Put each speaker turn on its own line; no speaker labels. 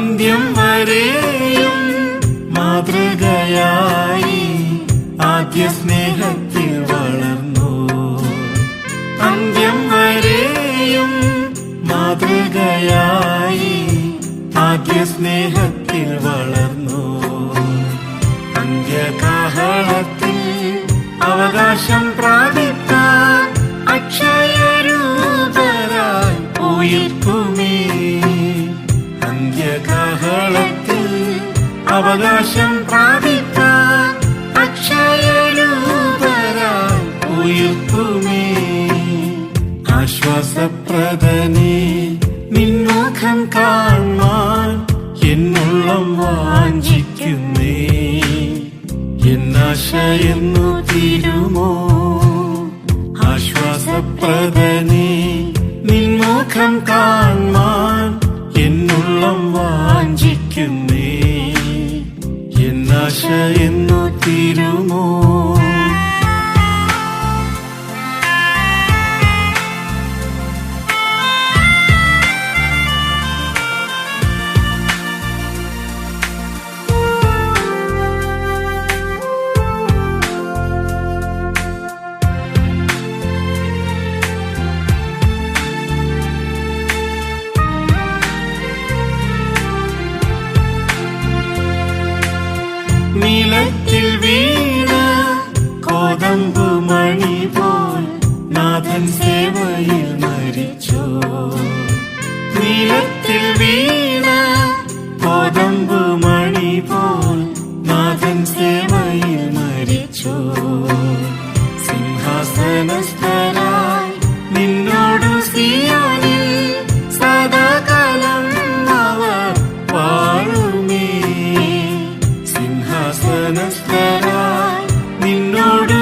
അന്ത്യം വരെയും മാതൃകയായി ആദ്യ സ്നേഹത്തിൽ വളർന്നു. അന്ത്യം വരെയും മാതൃകയായി ആദ്യ സ്നേഹത്തിൽ വളർന്നു. അന്ത്യകാഹളത്തിൽ അവകാശം പ്രാപിക്കാൻ അക്ഷയരൂപരായി ഉയിർക്കുമേ. അന്ത്യകാഹളത്തിൽ അവകാശം പ്രാപിക്കാൻ അക്ഷയരൂപരായി ഉയിർക്കുമേ. ആശ്വാസപ്രദനേ നിൻമുഖം കാണാൻ എന്നുള്ളം വാഞ്ചിക്കുന്നേ. എന്നാശയെന്നു തീരുമോ? ആശ്വാസപ്രദനേ നിൻമുഖം കാണാൻ എന്നുള്ളം വാഞ്ചിക്കുന്നേ. എന്നാശയെന്നു തീരുമോ? നിലത്തിൽ വീണ കോതമ്പുമണി പോൽ നാഥൻ സേവയിൽ മരിച്ചോ. നിലത്തിൽ വീണ കോതമ്പുമണി പോൽ നാഥൻ സേവയിൽ മരിച്ചോ. സിംഹാസനസ്ഥനായി നിന്നോടു സിയോനിൽ സദാകാലം അവർ വാഴുമേ. സിംഹാസനസ്ഥനായി നിന്നോടു